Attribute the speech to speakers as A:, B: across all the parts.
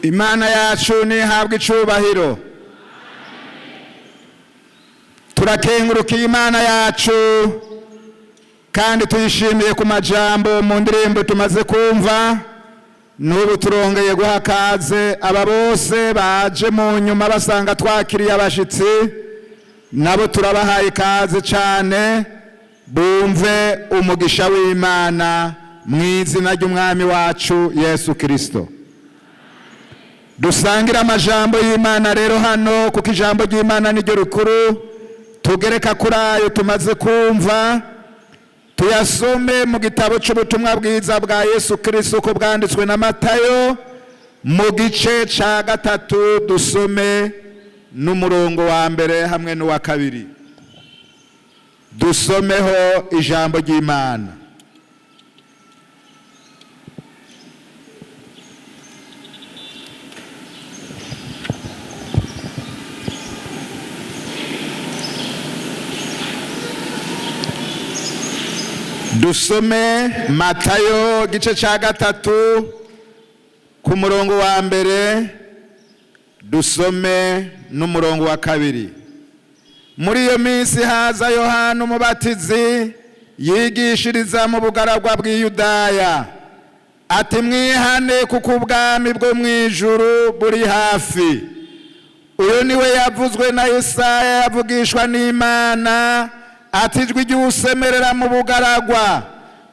A: Imana yacu nihabwe icubahiro. Turakengurukiye Imana yacu kandi tuyishimiye ku majambo mu ndirimbo tumaze kumva. N'ubu turongeye guha kaze aba bose baje mu nyuma basanga twakiriye abashitsi, nabo turabahaye kaze cyane bumve umugisha w'Imana mu izina ry'umwami wacu Yesu Kristo. Dusangira amajambo y'Imana rero hano kuko ijambo ry'Imana niryo rukuru, tugereka kuri ayo tumaze kumva. Tuyasome mu gitabo cy'ubutumwa bwiza bwa Yesu Kristo uko bwanditswe na Matayo mu gice ca 3, dusome n'umurongo wa mbere hamwe n'uwa kabiri. Dusomeho ijambo ry'Imana. Dusome Matayo gice ca 3 ku murongo wa mbere, dusome n'umurongo wa kabiri. Muri iyo minsi haza Yohana umubatizi yigishiriza mu bugaragwa bw'Iyudaya, ati mwihane kuko ubwami bwo mw'ijuru buri hafi. Uyu niwe yavuzwe na Yesaya yavugishwa n'Imana, ati ijwi ry'usemerera mu bugaragwa,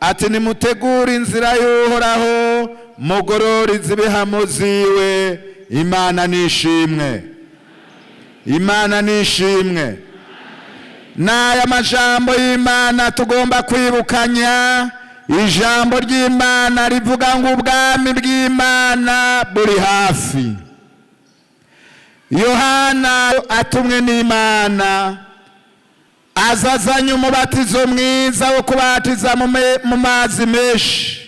A: ati nimutegure inzira y'Uhoraho, mugorore izibihamo ziwe. Imana nishimwe, Imana nishimwe. N'aya majambo y'Imana tugomba kwibukanya. Ijambo ry'Imana rivuga ngo ubwami bw'Imana buri hafi. Yohana atumwe n'Imana azazanye umubatizo mwiza wo kubatiza mu mazi menshi.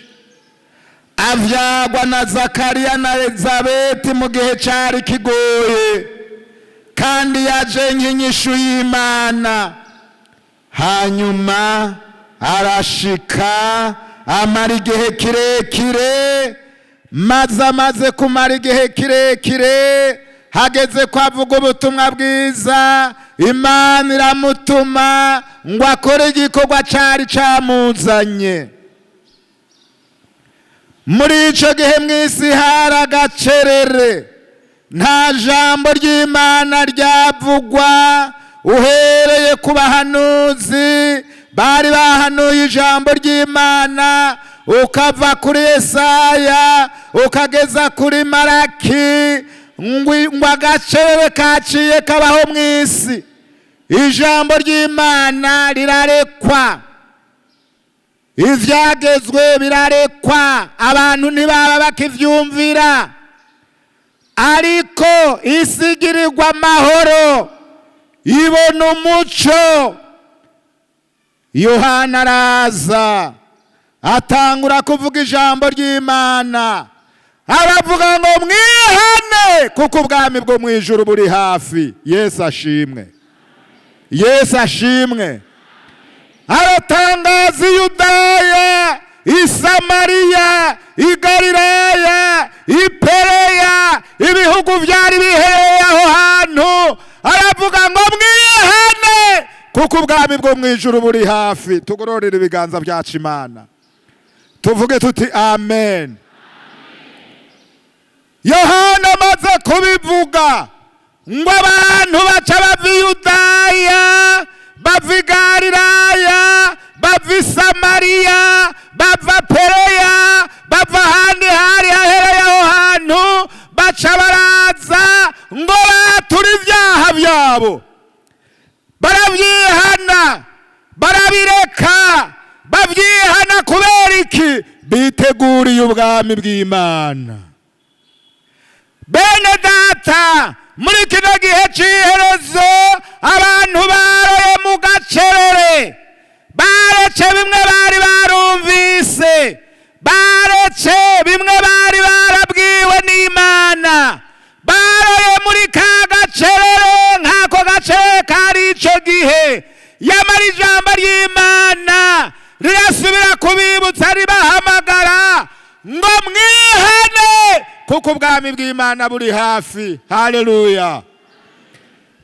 A: Avyagwa na Zakariya na Elizabeti mu gihe cari kigoye, kandi yaje nk'inyishu y'Imana. Hanyuma arashika amara igihe kirekire, maze amaze kumara igihe kirekire, hageze ko avuga ubutumwa bwiza, Imana iramutuma ngo akore igikorwa cari camuzanye. Muri ico gihe mw'isi hari agacerere, nta jambo ry'Imana ryavugwa. Uhereye ku bahanuzi bari bahanuye ijambo ry'Imana, ukava kuri Yesaya ukageza kuri Maraki, ngo agacerere kaciye kabaho mw'isi. Ijambo ry'Imana rirarekwa, ivyagezwe birarekwa, abantu ntibaba bakivyumvira. Ariko isi igirirwa amahoro, ibona umuco. Yohana araza atangura kuvuga ijambo ry'Imana, aravuga ngo mwihane kuko ubwami bwo mw'ijuru buri hafi. Yesu ashimwe, Yesu ashimwe. Aratangaza Yudaya, Isamariya, Igalilaya, Ipereya, ibihugu vyari bihereye aho hantu. Aravuga ngo mwihane kuko ubwami bwo mw'ijuru buri hafi. Tugororere ibiganza vyacu Imana, tuvuge tuti amen. Yohana amaze kubivuga ngo abantu baca bava i Yudaya, bava i Galilaya, bava i Samariya, bava Pereya, bava ahandi hari hahereye aho hantu, baca baraza ngo bature ivyaha vyabo. Baravyihana, barabireka. Bavyihana kubera iki? Biteguriye ubwami bw'Imana. Bene data, muri kino gihe c'iherezo abantu baroye mu gacerere, barece bimwe bari barumvise, barece bimwe bari barabwiwe n'Imana, baroye muri ka gacerere nk'ako gacerere kari ico gihe. Yamara ijambo ry'Imana rirasubira kubibutsa ribahamagara ngo mwihane kuko ubwami bw'Imana buri hafi. Haleluya.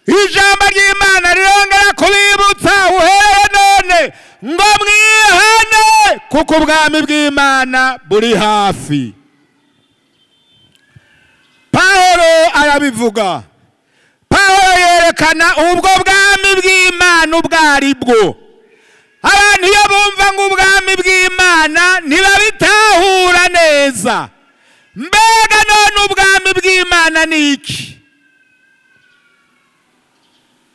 A: Ijambo ry'Imana rirongera kubibutsa uhereye none ngo mwihane kuko ubwami bw'Imana buri hafi. Pawulo arabivuga. Pawulo yerekana ubwo bwami bw'Imana ubwo ari bwo. Abantu iyo bumva ngo ubwami bw'Imana ntibabitahura neza. Mbega none ubwami bw'Imana ni iki?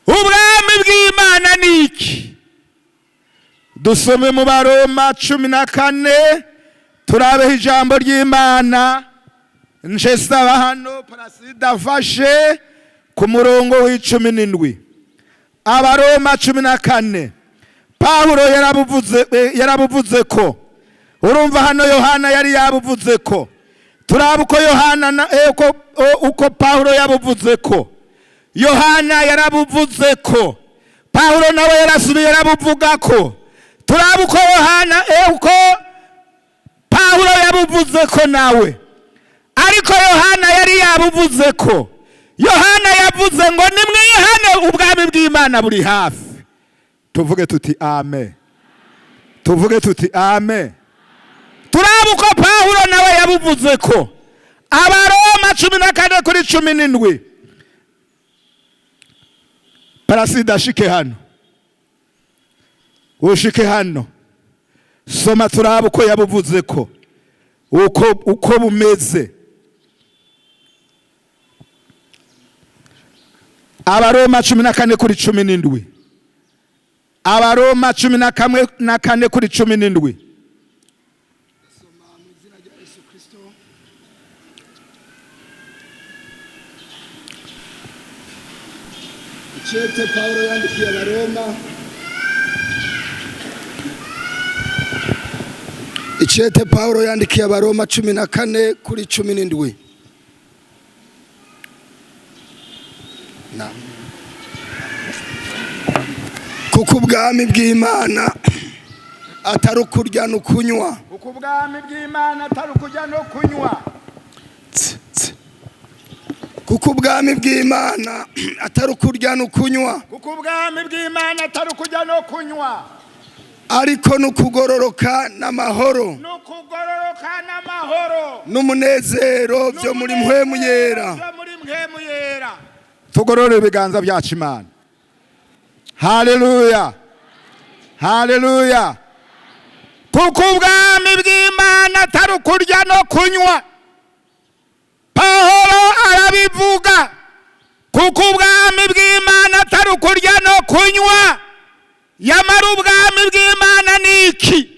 A: Ubwami bw'Imana ni iki? Dusome mu Baroma 14 turabe ijambo ry'Imana. Nje saba hano Parasida afashe ku murongo w'17. Abaroma 14. Pawulo yarabuvuze ko. Urumva hano Yohana yari yabuvuze ko. Turaba uko Yohana uko Pawulo yabuvuze ko. Yohana yarabuvuze ko. Pawulo nawe yarasubiye yarabuvuga ko. Turaba uko Yohana uko Pawulo yabuvuze ko nawe. Ariko Yohana yari yabuvuze ko. Yohana yavuze ngo nimwihane ubwami bw'Imana buri hafi. Tuvuge tuti amen. Tuvuge tuti amen. Turaba uko Pawulo nawe yabuvuze ko. Abaroma 14:17. Parasida shike hano. Ushike hano. Soma turaba uko yabuvuze ko. Uko bumeze. Abaroma 14:17. Abaroma 14:17.
B: Icete Pawulo yandikiye Abaroma. Icete Pawulo yandikiye Abaroma 14:17. Kuko ubwami bw'Imana atari ukurya no kunywa.
A: Kuko ubwami bw'Imana atari ukurya no kunywa.
B: Kuko ubwami bw'Imana atari ukurya no kunywa.
A: Kuko ubwami bw'Imana atari ukurya no kunywa.
B: Ariko n'ukugororoka n'amahoro.
A: N'ukugororoka n'amahoro.
B: N'umunezero byo muri mpwemu yera.
A: Tugorore ibiganza byacu Imana. Haleluya. Haleluya. Kuko ubwami bw'Imana atari ukurya no kunywa. Pawulo arabivuga. Kuko ubwami bw'Imana atari ukurya no kunywa. Yamara ubwami bw'Imana ni iki?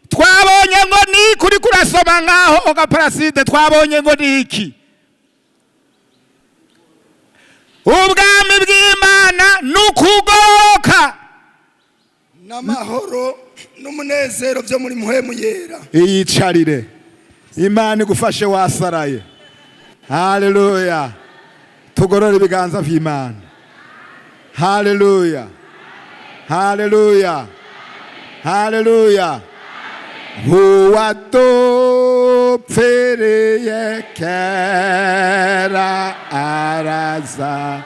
A: Twabonye ngo ni kuri kurasoma ngaho Ogaparaside twabonye ngo ni iki? Ubwami bw'Imana n'ukugoroka
B: n'amahoro n'umunezero byo muri mpwemu yera.
A: Iyicarire Imana igufashe wasaraye. Haleluya. Tugorore ibiganza by'Imana. Haleluya. Haleluya. Haleluya. Huwatopfereye kera araza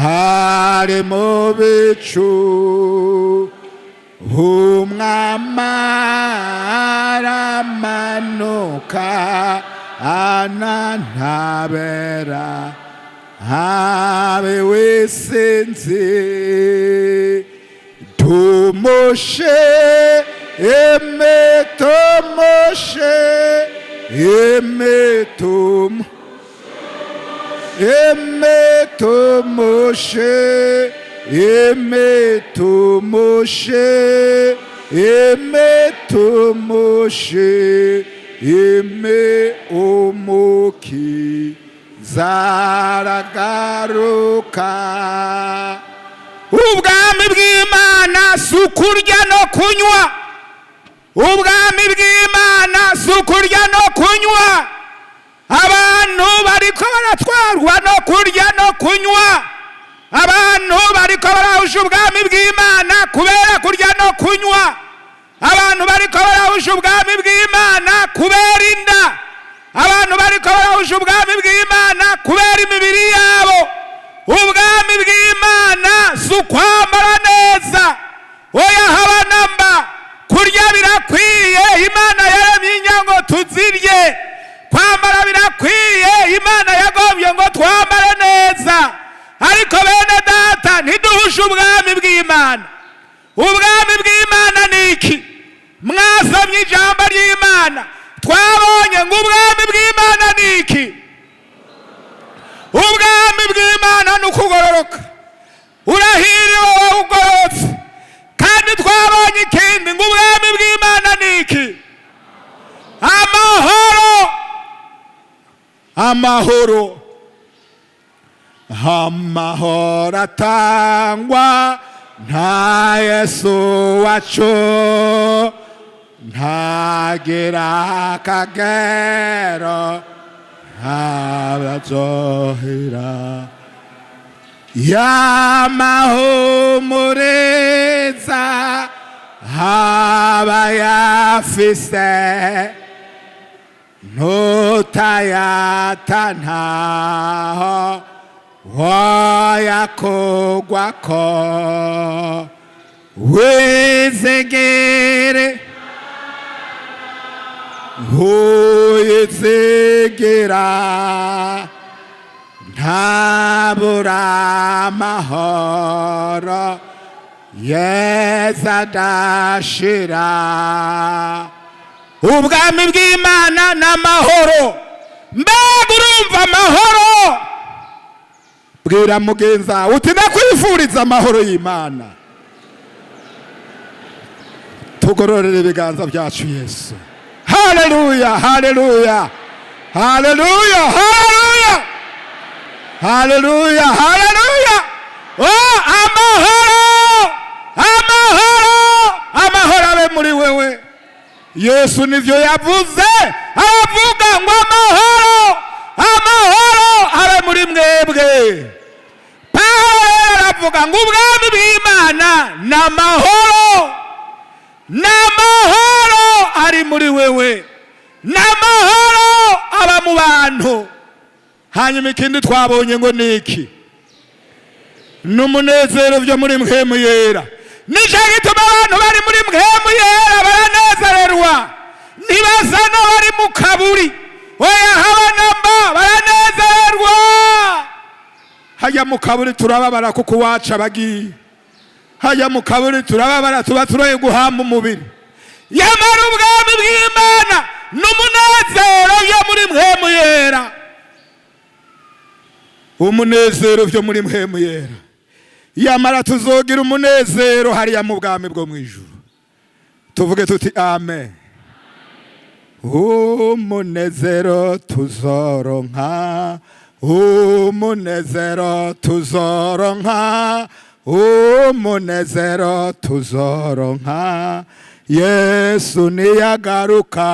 A: hari mu bicu umwami aramanuka anantabera habe wisinzi tumoshe emetomoshe emetomoshe omuki zaragaruka. Ubwami bw'Imana sukurya no kunywa. Ubwami bw'Imana sukurya no kunywa. Abantu bariko baratwarwa no kurya no kunywa. Abantu bariko barahusha ubwami bw'Imana kubera kurya no kunywa. Abantu bariko barahusha ubwami bw'Imana kubera inda. abantu bariko barahusha ubwami bw'Imana kubera imibiri yabo. Ubwami bw'Imana si ukwambara neza, oya haba namba. Kurya birakwiye, Imana yaremye inyango tuzirye. Kwambara birakwiye, Imana yagombye ngo twambare neza. Ariko bene data, ntiduhushe ubwami bw'Imana. Ubwami bw'Imana ni iki? Mwasomye ijambo ry'Imana, twabonye ngo ubwami bw'Imana ni iki? Ubwami bw'Imana ni ukugororoka. Urahiriwe wowe ugororotse. Kandi twabonye ikindi ngo ubwami bw'Imana ni iki? Amahoro. Amahoro. Amahoro atangwa nta Yesu wacu, ntagira akagero, ntabazohera. Yamahumuriza abayafise, ntutayata ntaho woyakugwako. Wizigire, uyizigira, ntabura amahoro Yesu adashira. Ubwami bw'Imana n'amahoro. Mbega urumva amahoro? Bwira mugenza uti ndakwifuriza amahoro y'Imana. Tugororere ibiganza byacu Yesu. Haleluya, haleluya, haleluya, haleluya, haleluya, haleluya. Oh, amahoro, amahoro, amahoro abe muri wewe. Yesu nivyo yavuze, aravuga ngo amahoro, amahoro abe muri mwebwe. Paulo aravuga ngo ubwami bw'Imana n'amahoro, n'amahoro ari muri wewe, n'amahoro aba mu bantu. Hanyuma ikindi twabonye ngo niki? N'umunezero byo muri mpwemu yera. Nico gituma abantu bari muri mpwemu yera baranezererwa, ntibaza n'abari mu kaburi. Oya haba namba, baranezererwa. Hajya mu kaburi turababara kuko waca bagiye. Hajya mu kaburi turababara tuba turoye guhamba umubiri. Yamara ubwami bw'Imana n'umunezero byo muri mpwemu yera. Umunezero byo muri mpwemu yera. Yamara tuzogira umunezero hariya mu bwami bwo mu ijuru. Tuvuge tuti amen. Umunezero tuzoronka, umunezero tuzoronka, umunezero tuzoronka. Yesu niyagaruka,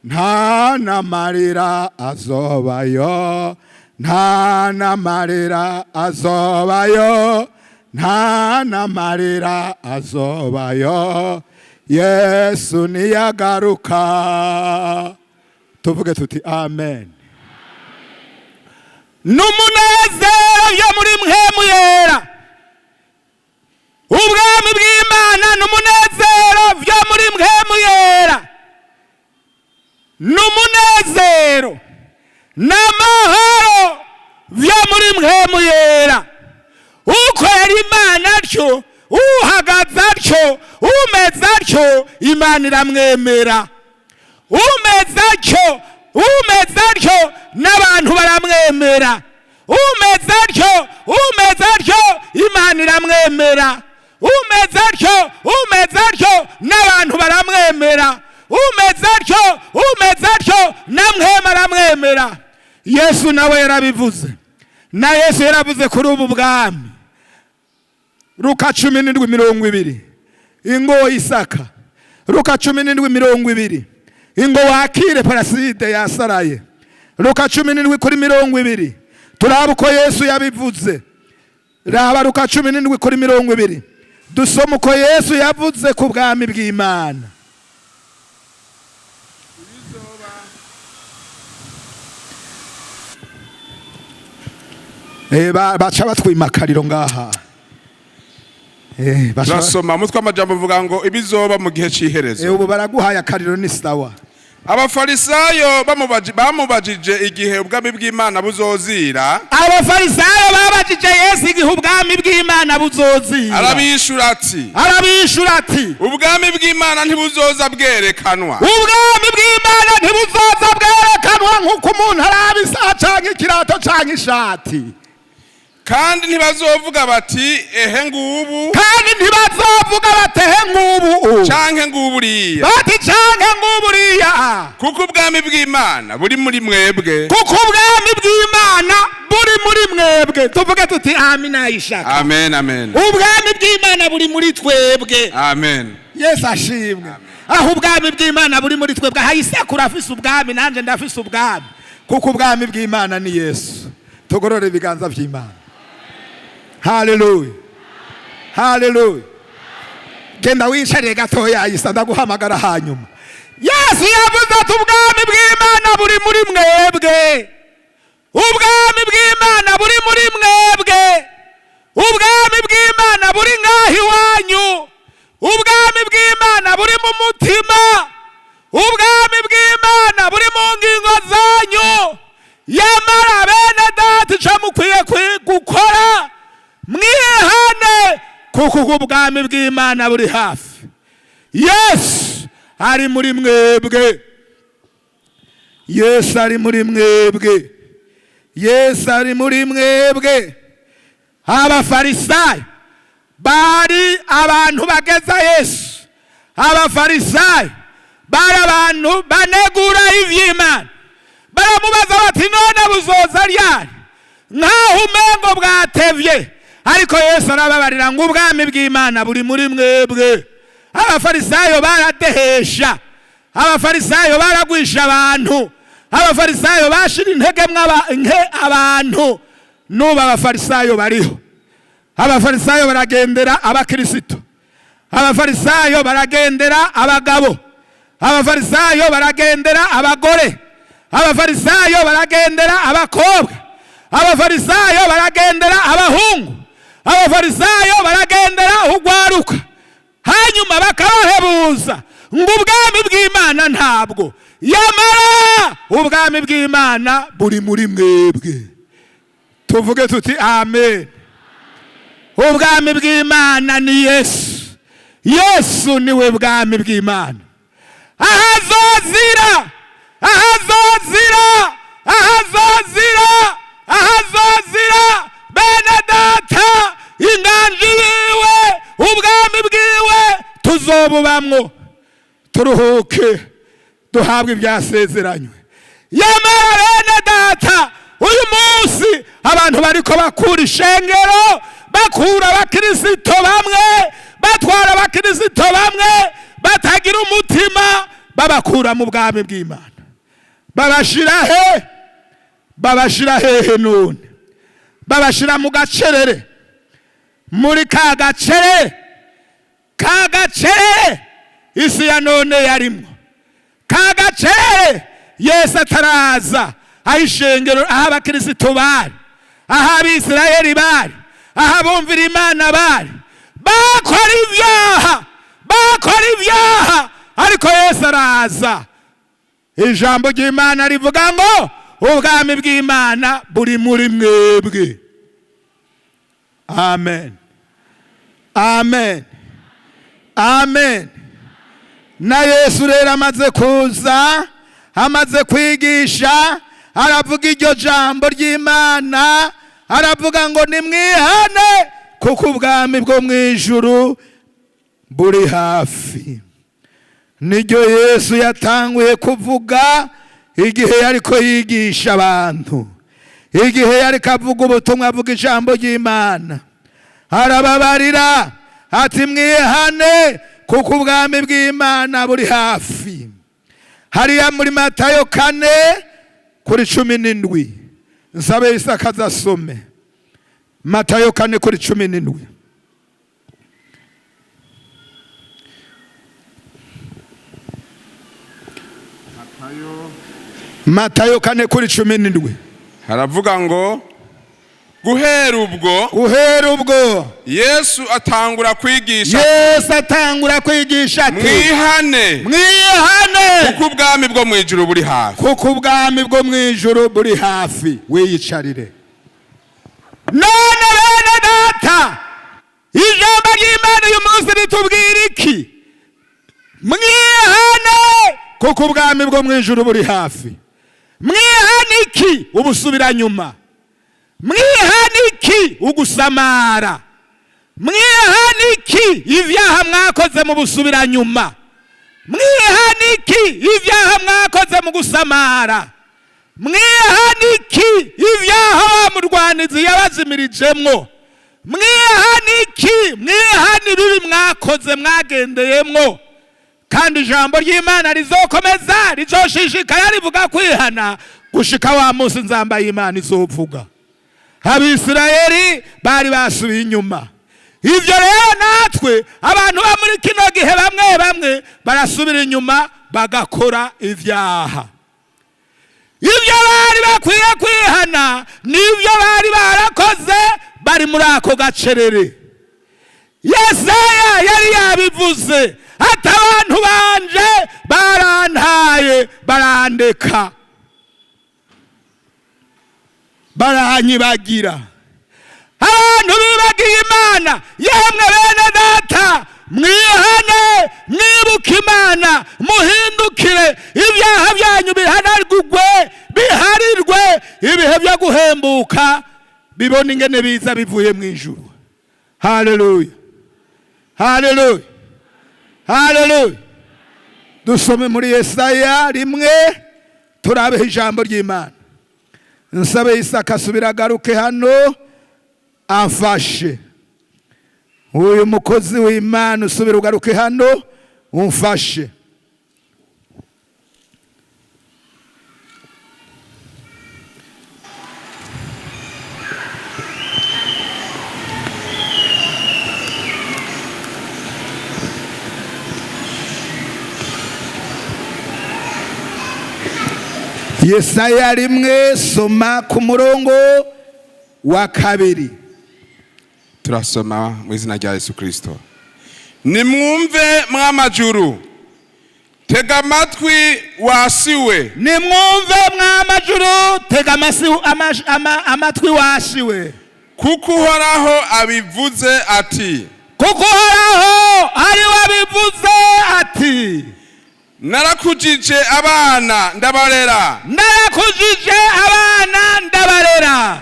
A: nta n'amarira azobayo, nta n'amarira azobayo, nta n'amarira azobayo. Yesu niyagaruka. Tuvuge tuti amen. N'umunezero yo muri mpwemu yera. Ubwami bw'Imana n'umunezero byo muri mpwemu yera. N'umunezero n'amahoro byo muri mpwemu yera. Ukorera Imana atyo, uhagaze atyo, umeze atyo, Imana iramwemera. Umeze atyo, umeze atyo, n'abantu baramwemera. Umeze atyo, umeze atyo, Imana iramwemera. Umeze atyo, umeze atyo, n'abantu baramwemera. Umeze atyo, umeze atyo, namwema aramwemera. Yesu nawe yarabivuze. Na Yesu yaravuze kuri ubu bwami. Luka 17:20. Ingo Isaka. Luka 17:20. Ingo wakire parasite yasaraye. Luka 17:20. Turaba uko Yesu yabivuze. Raba Luka 17:20. Dusoma uko Yesu yavuze ku bwami bw'Imana. baca batwima akariro ngaha.
C: Turasoma mutwe amajambo uvuga ngo ibizoba mu gihe c'iherezo.
A: Ubu baraguhaye akariro ni sawa.
C: Abafarisayo bamubajije igihe ubwami bw'Imana buzozira.
A: Abafarisayo babajije Yesu igihe ubwami bw'Imana buzozira.
C: Arabishura ati ubwami bw'Imana ntibuzoza bwerekanwa.
A: Ubwami bw'Imana ntibuzoza bwerekanwa nk'uko umuntu arabisa canke ikirato canke ishati.
C: Kandi ntibazovuga bati ehe ngubu.
A: Kandi ntibazovuga bati ehe ngubu.
C: Canke nguburiya.
A: Bati canke nguburiya.
C: Kuko ubwami bw'Imana buri muri mwebwe.
A: Kuko ubwami bw'Imana buri muri mwebwe. Tuvuge tuti amina ishaka.
C: Amen, amen.
A: Ubwami bw'Imana buri muri twebwe.
C: Amen.
A: Yesu ashimwe. Aho ubwami bw'Imana buri muri twebwe. Hayisekura afise ubwami nanje ndafise ubwami. Kuko ubwami bw'Imana ni Yesu. Tugorore ibiganza by'Imana. Hallelujah. Hallelujah. Genda wicare gatoya Isa ndaguhamagara hanyuma. Yesu yavuze ati ubwami bw'Imana buri muri mwebwe. Ubwami bw'Imana buri muri mwebwe. Ubwami bw'Imana buri ngahi wanyu. Ubwami bw'Imana buri mu mutima. Ubwami bw'Imana buri mu ngingo zanyu. Yamara bene data ico mukwiye gukora mwihane kuko ubwami bw'Imana buri hafi. Yesu ari muri mwebwe. Yesu ari muri mwebwe. Yesu ari muri mwebwe. Abafarisayo bari abantu bageza Yesu. Abafarisayo bari abantu banegura ivy'Imana. Baramubaza bati none buzoza ryari? Nkaho umengo bwatevye. Ariko Yesu arababarira ngo ubwami bw'Imana buri muri mwebwe. Abafarisayo baradehesha. Abafarisayo baragwisha abantu. Abafarisayo bashira intege abantu. Nuba abafarisayo bariho. Abafarisayo baragendera abakristo. Abafarisayo baragendera abagabo. Abafarisayo baragendera abagore. Abafarisayo baragendera abakobwa. Abafarisayo baragendera abahungu. Abafarisayo baragendera ugwaruka. Hanyuma bakabahebuza ngo ubwami bw'Imana ntabwo. Yamara ubwami bw'Imana buri muri mwebwe. Tuvuge tuti amen. Ubwami bw'Imana ni Yesu. Yesu niwe bwami bw'Imana. Ahazozira. Ahazozira. Ahazozira. Ahazozira. Bene data inganji yiwe ubwami bwiwe tuzobubamwo turuhuke duhabwe ibyasezeranywe. Yamara bene data uyu munsi abantu bariko bakura ishengero, bakura abakristo bamwe, batwara abakristo bamwe batagira umutima, babakura mu bwami bw'Imana. Babashira hehe none? Babashira mu gacerere. Muri ka gacerere isi ya none yarimwo. Ka gacerere Yesu ataraza aho ishengero, aho abakristo bari, aho abisirayeli bari, aho abumvira Imana bari, bakora ibyaha. Ariko Yesu araza. Ijambo ry'Imana rivuga ngo ubwami bw'Imana buri muri mwebwe. Amen. Amen. Amen. Na Yesu rero amaze kuza, amaze kwigisha, aravuga iryo jambo ry'Imana, aravuga ngo nimwihane kuko ubwami bwo mwijuru buri hafi. Niryo Yesu yatanguye kuvuga igihe yariko yigisha abantu. Igihe yariko avuga ubutumwa, avuga ijambo ry'Imana, arababarira ati mwihane kuko ubwami bw'Imana buri hafi. Hariya muri Matayo 4:17 nsabe Isaka azasome. Matayo 4:17. Matayo 4:17
C: haravuga ngo guhera ubwo Yesu atangura kwigisha ati mwihane kuko ubwami bwo mwijuru buri hafi
A: wiyicarire. None bene data, ijambo ry'Imana uyu munsi ritubwira iki? Mwihane kuko ubwami bwo mwijuru buri hafi. Mwihane iki? Ubusubira nyuma. Mwihane iki? Ugusamara. Mwihane iki? Ivyaha mwakoze mu busubira nyuma. Mwihane iki? Ivyaha mwakoze mu gusamara. Mwihane iki? Ivyaha wa murwanizi yabazimirijemwo. Mwihane iki? Mwihane ibibi mwakoze mwagendeyemwo. Kandi ijambo ry'Imana rizokomeza rizoshishikara rivuga kwihana gushika wa munsi nzamba y'Imana izovuga. Abisirayeli bari basubiye inyuma. Ivyo rero natwe abantu ba muri kino gihe bamwe barasubira inyuma bagakora ivyaha. Ivyo bari bakwiye kwihana nivyo bari barakoze bari muri ako gacerere. Yesaya yari yabivuze ati abantu banje barantaye barandeka baranyibagira. Abantu bibagiye Imana. Yemwe bene data, mwihane mwibuke Imana, muhindukire, ibyaha byanyu biharirwe, ibihe byo guhembuka bibona ingene biza bivuye mu ijuru. Haleluya, haleluya, haleluya. Dusome muri Yesaya 1 turabe ijambo ry'Imana. Nsabe Isaka asubira agaruke hano amfashe. Uyu mukozi w'Imana usubira ugaruke hano umfashe. Yesaya 1 soma ku murongo wa 2.
C: Turasoma mu izina rya Yesu Kristo. Nimwumve mw'amajuru, tega amatwi wasiwe.
A: Nimwumve mw'amajuru, tega amatwi wasiwe.
C: Kuko Uhoraho abivuze ati.
A: Kuko Uhoraho ari wabivuze ati.
C: Narakujije abana ndabarera.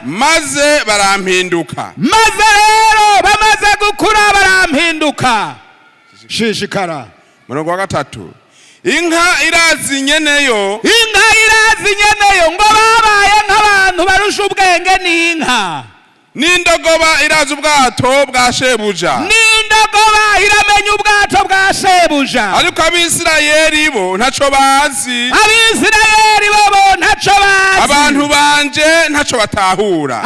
C: Maze barampinduka.
A: Maze rero bamaze gukura barampinduka. Shishikara.
C: Murongo wa 3. Inka irazi nyeneyo.
A: Ngo babaye nk'abantu barusha ubwenge n'inka.
C: N'indogoba irazi ubwato bwa shebuja.
A: N'indogoba iramenya ubwato bwa shebuja.
C: Ariko Abisirayeli bo ntaco bazi. Abantu banje ntaco batahura.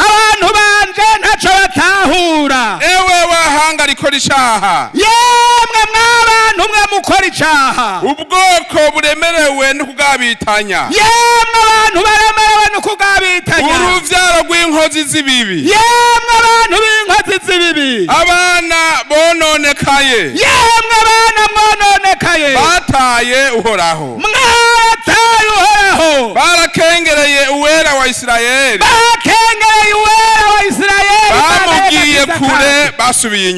C: Ewe wahanga rikora icaha.
A: Yemwe mw'abantu mwe mukora icaha.
C: Ubwoko buremerewe no kugabitanya.
A: Yemwe abantu baremerewe no kugabitanya.
C: Uruvyaro rw'inkozi z'ibibi.
A: Yemwe abantu b'inkozi z'ibibi.
C: Abana bononekaye.
A: Yemwe abana mwononekaye.
C: Bataye Uhoraho.
A: Mwataye Uhoraho.
C: Barakengereye Uwera wa Isirayeli. Bamugiye kure basubiye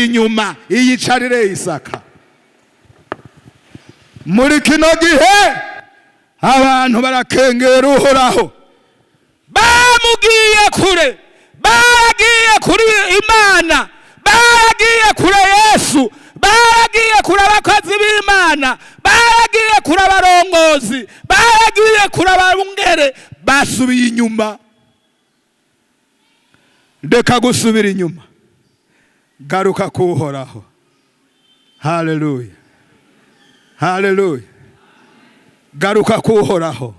C: inyuma.
A: Iyicarire Isaka. Muri kino gihe abantu barakengera Uhoraho. Bamugiye kure. Baragiye kuri Imana. Baragiye kure Yesu. Baragiye kure abakozi b'Imana. Baragiye kure abarongozi. Baragiye kure abungere. Basubiye inyuma. Ndeka gusubira inyuma. Garuka ku Uhoraho. Haleluya, haleluya. Garuka ku Uhoraho.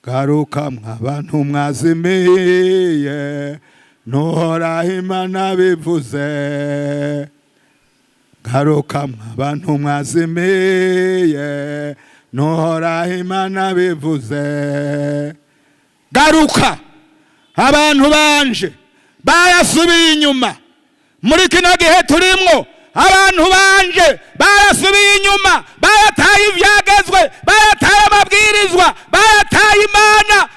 A: Garuka mw'abantu mwazimiye, n'Uhoraho Imana bivuze. Garuka mw'abantu mwazimiye, n'Uhoraho Imana bivuze. garuka. Abantu banje barasubiye inyuma muri kino gihe turimwo. Abantu banje barasubiye inyuma, barataye ivyagezwe, barataye amabwirizwa, barataye Imana,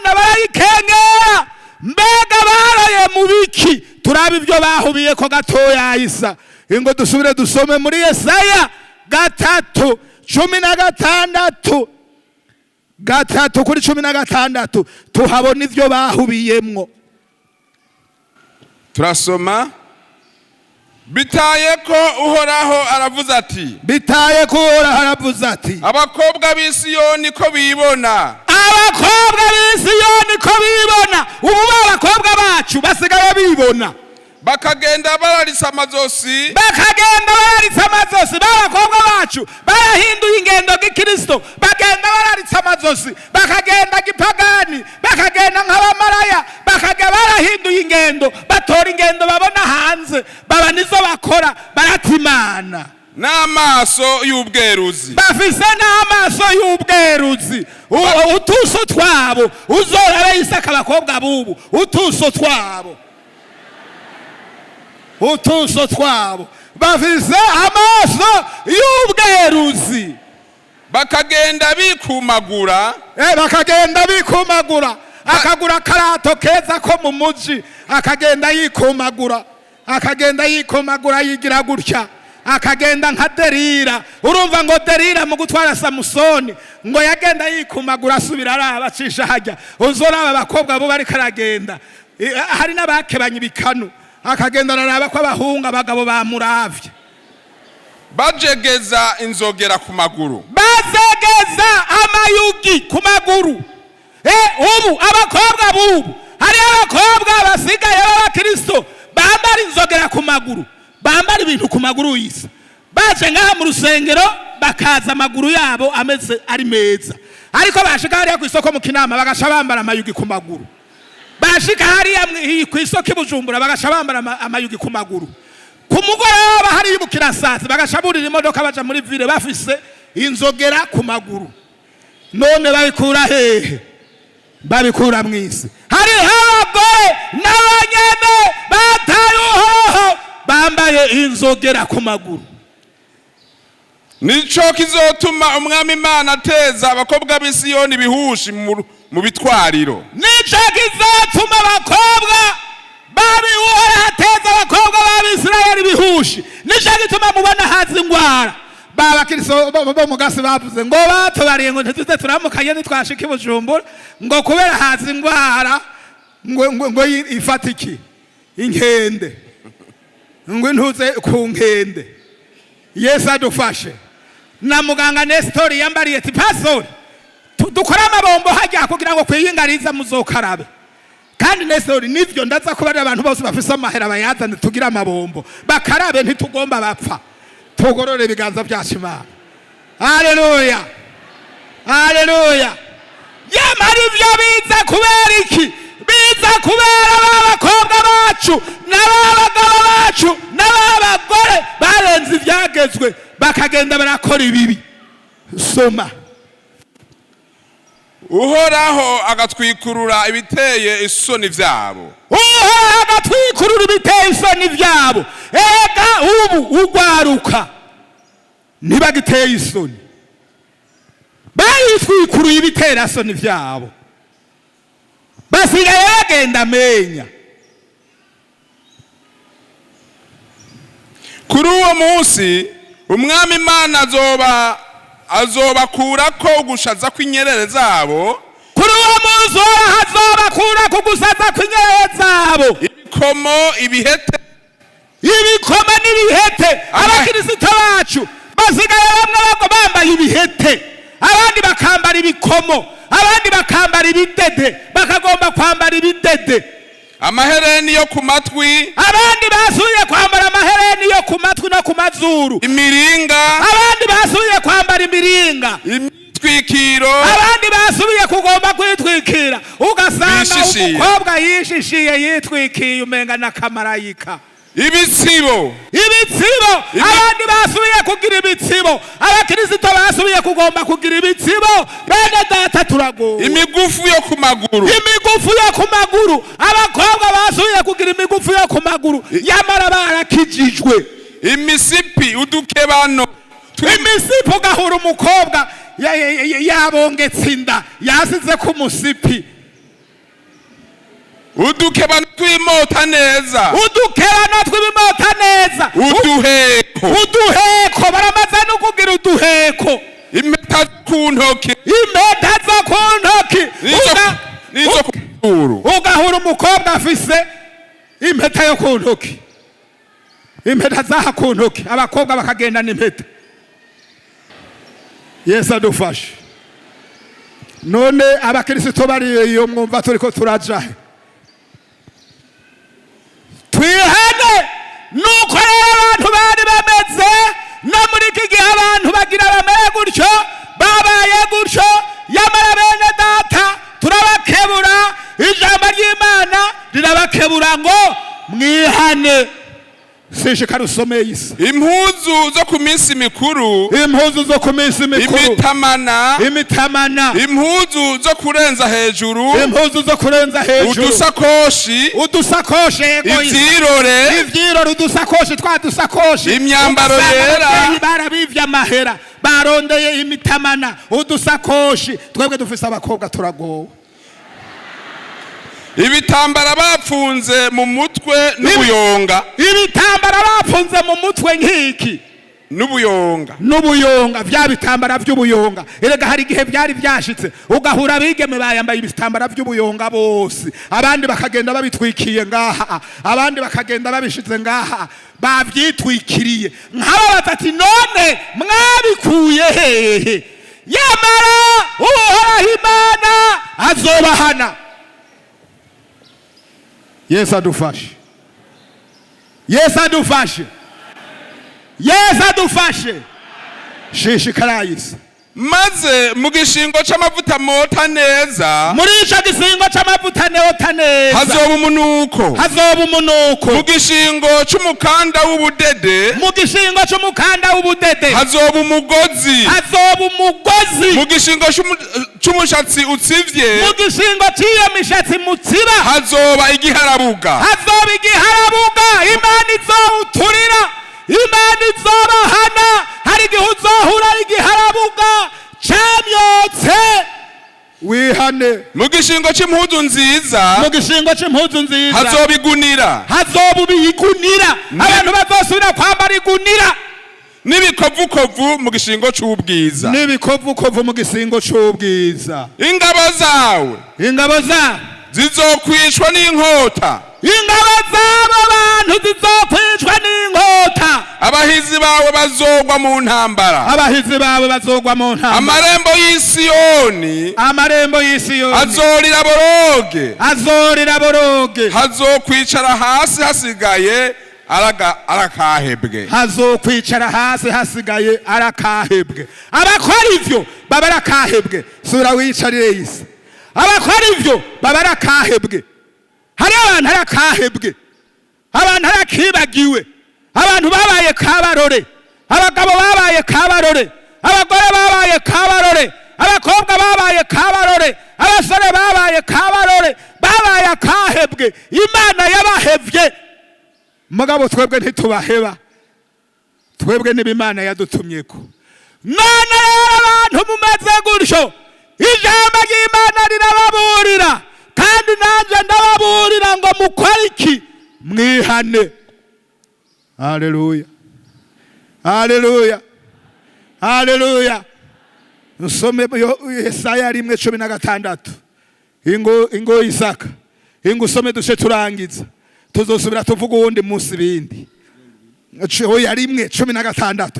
A: barayikengera. Mbega baraye mu biki? Turaba ibyo bahubiye ko gatoya Isa. Ingo dusubire dusome muri Yesaya 3:16 3:16 tuhabona ivyo bahubiyemwo.
C: Turasoma bitaye ko Uhoraho aravuze ati,
A: bitaye ko Uhoraho aravuze ati,
C: abakobwa b'Isiyoni ko bibona,
A: abakobwa b'Isiyoni ko bibona. Ubu abakobwa bacu basigaye bibona,
C: bakagenda bararitse amazosi,
A: b'abakobwa bacu barahinduye ingendo gikristo, bagenda bararitse amazosi, bakagenda gipagani, bakagenda nk'abamaraya, bakagenda barahinduye ingendo, batora ingendo babona hanze, baba nizo bakora, baratimana
C: n'amaso y'ubweruzi,
A: bafise n'amaso y'ubweruzi. Utuso twabo uzorabe Isaka abakobwa bubu, utuso twabo bafise amaso y'ubweruzi,
C: bakagenda bikumagura,
A: akagura karato keza ko mu muji, akagenda yikumagura yigira gutya, akagenda nka Delila. Urumva ngo Delila mu gutwara Samusoni ngo yagenda yikumagura asubira araba acisha hajya. Uzoraba abakobwa bo bari karagenda, hari n'abakebanye ibikanu, akagenda araraba ko abahunga abagabo bamuravye,
C: bajegeza inzogera ku maguru,
A: bazegeza amayugi ku maguru. Ubu abakobwa bubu, hari abakobwa basigaye b'abakristo bambara inzogera ku maguru, bambara ibintu ku maguru Isa. Baje ngaha mu rusengero bakaza amaguru yabo ameze ari meza, ariko bashika hariya ku isoko mu Kinama bagasha bambara amayugi ku maguru. Bashika hariya ku isoko i Bujumbura bagasha bambara amayugi ku maguru. Ku mugoroba hari ibukirasazi bagasha burira imodoka baja muri ville bafise inzogera ku maguru. None babikura hehe? Babikura mwisi. Hari abagore n'abanyene bataye uhoho bambaye inzogera ku maguru.
C: Nico kizotuma umwami Imana ateza abakobwa b'Isiyoni bihushi mu bitwariro.
A: Nico kizotuma abakobwa Uhoraho ateza abakobwa b'Abisirayeli bihushi. Nico gituma mubona haza ingwara. Babakristo bo mugasi bavuze ngo batubariye ngo tuze turamukanye nitwashika i Bujumbura ngo kubera haza ingwara ngo ifatiki inkende, ngo ntuze ku nkende. Yesu adufashe. Na muganga Nestori yambariye ati, pastor dukora amabombo hajya kugira ngo kwiyingariza muzokarabe. Kandi Nestori nivyo ndaza kubarira abantu bose bafise amahera bayazane tugira amabombo bakarabe, ntitugomba bapfa, tugorore ibiganza byacu Imana. Haleluya, haleluya. Yamari ivyo biza kubera iki? Biza kubera abakobwa bacu n'abagabo bacu n'abagore barenze ivyagezwe bakagenda barakora ibibi. Soma.
C: Uhoraho agatwikurura ibiteye isoni vyabo,
A: Uhoraho agatwikurura ibiteye isoni vyabo. Ega ubu ugwaruka ntibagiteye isoni, bayitwikuruye ibitera isoni vyabo, basigaye bagenda amenya.
C: Kuri uwo munsi umwami Imana azobakurako ugushaza kw'inyerere zabo.
A: Kuri uwo munsi Uhoraho azobakurako ugushaza kw'inyerere zabo. Ibikoma n'ibihete. Abakristo bacu basigaye bamwe bambaye ibihete, abandi bakambara ibikomo, abandi bakambara ibidede, bakagomba kwambara ibidede.
C: Amahereni yo ku matwi,
A: abandi basuye kwambara amahereni yo ku matwi no ku mazuru.
C: Imiringa,
A: abandi basuye kwambara imiringa.
C: Imitwikiro,
A: abandi basubiye kugomba kwitwikira. Ugasanga umukobwa yishishiye yitwikiye umenga na kamarayika.
C: ibitsibo
A: abandi basubiye kugira ibitsibo, abakirisito basubiye kugomba kugira ibitsibo. Bene data turagowe.
C: imigufu yo ku maguru
A: abakobwa basubiye kugira imigufu yo ku maguru, yamara barakijijwe.
C: imisipi udukebano
A: imisipi, ugahura umukobwa yabongetse inda yasize ku musipi.
C: udukebano tw'imota neza,
A: uduheko baramaze no kugira uduheko.
C: impeta ku ntoki n'izo ku maguru.
A: ugahura umukobwa afise impeta yo ku ntoki, impeta zaha ku ntoki, abakobwa bakagenda n'impeta. Yesu adufashe. None abakirisito bari iyo mwumva turiko turaja twihane. Nuko rero abantu bari bameze no muri iki gihe, abantu bagira bamere gutyo, babaye gutyo. Yamara bene data turabakebura, ijambo ry'Imana rirabakebura ngo mwihane. Sishikara usomeye isi.
C: impuzu zo ku minsi mikuru, imitamana, impuzu zo kurenza hejuru, udusakoshi, ivyirore,
A: udusakoshi, twa dusakoshi,
C: imyambaro yera.
A: Barabivye amahera, barondeye imitamana, udusakoshi. Twebwe dufise abakobwa turagowe.
C: ibitambara bapfunze mu mutwe nk'iki
A: n'ubuyonga, vya bitambara vy'ubuyonga. Erega hari igihe byari vyashitse, ugahura abigeme bayambaye ibitambara vy'ubuyonga bose, abandi bakagenda babitwikiye ngaha, abandi bakagenda babishize ngaha, bavyitwikiriye. Nk'aba batati none mwabikuye hehe? Yamara Uhoraho Imana azobahana. Yesu adufashe. Shishikara yisi.
C: maze mu gishingo c'amavuta mota neza,
A: muri ico gisingo c'amavuta mota neza
C: hazoba umunuko. mu gishingo c'umukanda w'ubudede, hazoba umugozi. mu gishingo c'umushatsi utsivye, hazoba igiharabuga.
A: Imana izowuturira, Imana izobahana. Hari igihe uzohura igiharabuga camyotse, wihane.
C: mu gishingo c'impuzu nziza,
A: hazoba igunira, abantu bazosubira kwambara igunira.
C: n'ibikovukovu mu gishingo c'ubwiza, ingabo zawe zizokwicwa n'inkota, abahizi bawe bazogwa mu ntambara, amarembo y'Isiyoni azorira boroge, hazokwicara hasi hasigaye arakahebwe.
A: Abakora ivyo baba arakahebwe. Sura wicarire isi. Abakora ivyo baba arakahebwe. Hari abantu arakahebwe, abantu arakibagiwe, abantu babaye kabarore, abagabo babaye kabarore, abagore babaye kabarore, abakobwa babaye kabarore, abasore babaye kabarore, babaye akahebwe. Imana yabahevye. Mugabo twebwe ntitubaheba, twebwe n'Imana yadutumyeko. None abantu mumeze gutyo, ijambo ry'Imana rirababurira, kandi nanje ndababurira ngo mukore iki? Mwihane. Haleluya. Nsome Yesaya 1:16. Ingo Isaka. Usome dushe turangiza. Tuzosubira tuvuga uwundi munsi ibindi. Oya 1:16.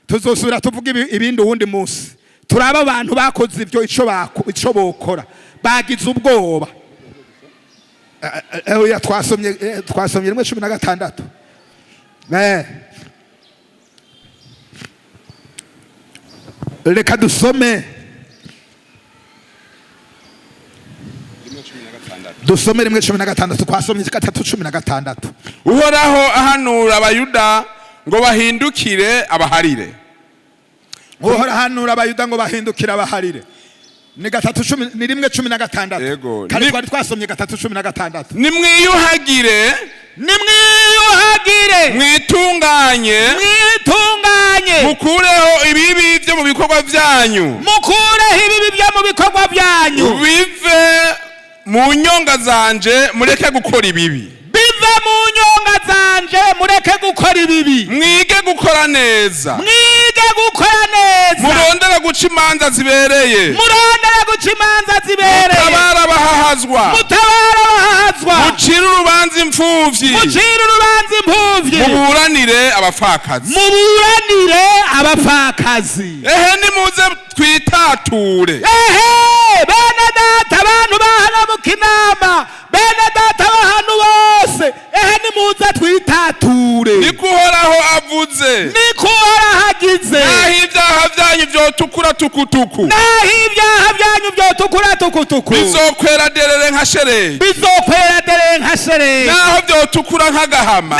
A: Tuzosubira tuvuga ibindi uwundi munsi. Turaba abantu bakoze ivyo ico bokora. Bagize ubwoba. Oya twasomye 1:16. Reka dusome dusome rimwe 16 twasomye 3:16.
C: uhoraho ahanura abayuda ngo bahindukire abaharire.
A: Uhoraho ahanura abayuda ngo bahindukire abaharire. Ni 3:10 ni rimwe 16.
C: Yego.
A: Kandi twari twasomye 3:16.
C: Nimwiyuhagire mwitunganye mukureho ibibi byo mu bikorwa byanyu bive mu nyonga zanje mureke gukora ibibi. Mwige gukora neza murondera guca imanza zibereye mutabara abahahazwa mucire urubanza imfuvyi muburanire abapfakazi. Ehe nimuze twitature.
A: Bene data abantu bahana mu kinama, bene data bahanu bose, nimuze twitature.
C: Nikuhoraho avuze,
A: nikuhoraho agize,
C: naho ibyaha byanyu byotukura tukutuku, bizokwera derere nka sheregi, naho byotukura nk'agahama,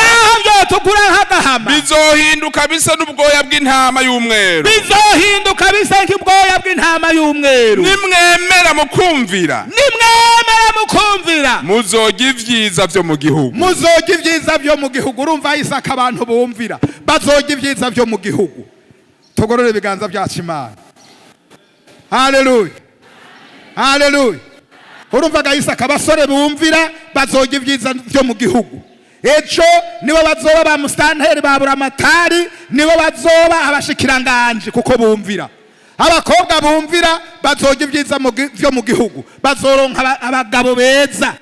C: bizohinduka bisa n'ubwoya bw'intama y'umweru. Nimwemera mukumvira muzoga ivyiza vyo mu gihugu. Urumva Isaka abantu bumvira bazoga ivyiza vyo mu gihugu. Tugorore ibiganza byacu Imana. Haleluya. Urumva Isaka abasore bumvira bazoga ivyiza vyo mu gihugu. Ejo nibo bazoba ba mustanteri ba buramatari, nibo bazoba abashikiranganje kuko bumvira. Abakobwa bumvira bazoga ivyiza vyo mu gihugu, bazoronka abagabo beza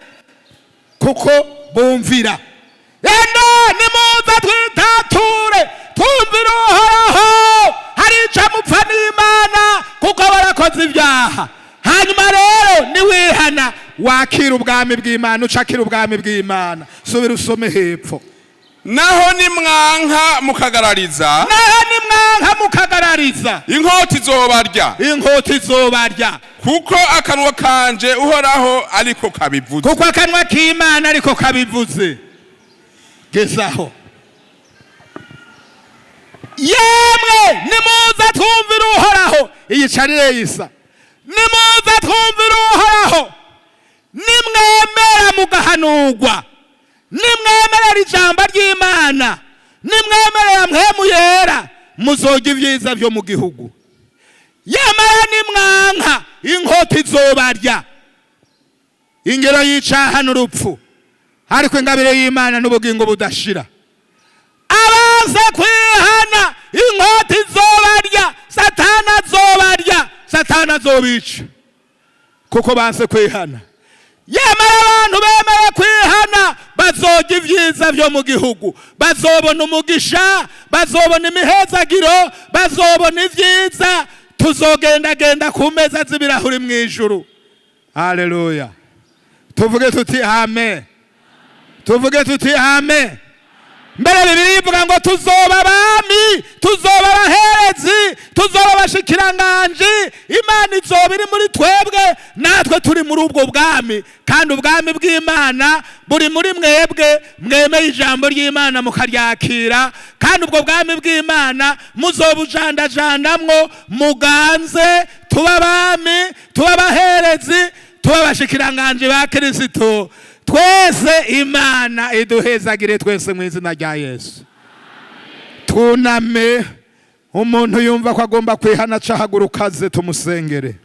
C: kuko bumvira. Nimuze twitature twumvira Uhoraho, hari ico mupfa n'Imana kuko barakoze ibyaha. Hanyuma rero niwihana wakira ubwami bw'Imana, ucakira ubwami bw'Imana. Subira usome hepfo. Naho nimwanka mukagarariza inkota izobarya kuko akanwa kanje Uhoraho ariko kabivuze.
A: Kuko akanwa k'Imana ariko kabivuze. Gezaho. Yemwe nimuze twumvira Uhoraho. Iyicarire Isa. Nimuze twumvira Uhoraho. Nimwemera mugahanurwa. Nimwemerera ijambo ry'Imana, nimwemerera mpwemu yera, muzoga ivyiza vyo mu gihugu. Yamara nimwanka inkota izobarya. Ingero y'icaha n'urupfu, ariko ingabire y'Imana n'ubugingo budashira. Abaze kwihana inkota izobarya, Satana azobica kuko banse kwihana. Yamara abantu bemera kwihana bazoga ivyiza vyo mu gihugu, bazobona umugisha, bazobona imihezagiro, bazobona ivyiza. Tuzogendagenda ku meza z'ibirahuri mw'ijuru. Haleluya. Tuvuge tuti amen. Mbere Bibiliya ivuga ngo tuzoba abami, tuzoba abaherezi, tuzoba abashikiranganje. Imana izoba iri muri twebwe, natwe turi muri ubwo bwami. Kandi ubwami bw'Imana buri muri mwebwe, mwemeye ijambo ry'Imana mukaryakira. Kandi ubwo bwami bw'Imana muzobujandajandamwo, muganze, tuba abami, tuba abaherezi, tuba abashikiranganje ba Kristo. Twese Imana iduhezagire twese mu izina rya Yesu. Tuname. Umuntu yumva ko agomba kwihana cahagurukaze tumusengere.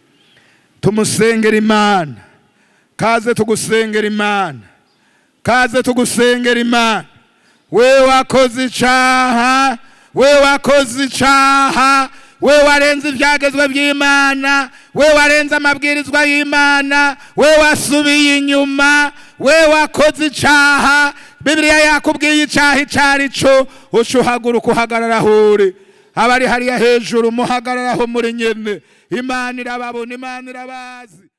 A: Imana. Kaze tugusengera Imana. We wakoze icaha, we warenze ivyagezwe by'Imana, we warenze amabwirizwa y'Imana, we wasubiye inyuma, we wakoze icaha. Bibiliya yakubwiye icaha icarico, ucuhaguruka uhagarara huri. Abari hariya hejuru muhagararaho muri nyene. Imana irababona, Imana irabazi.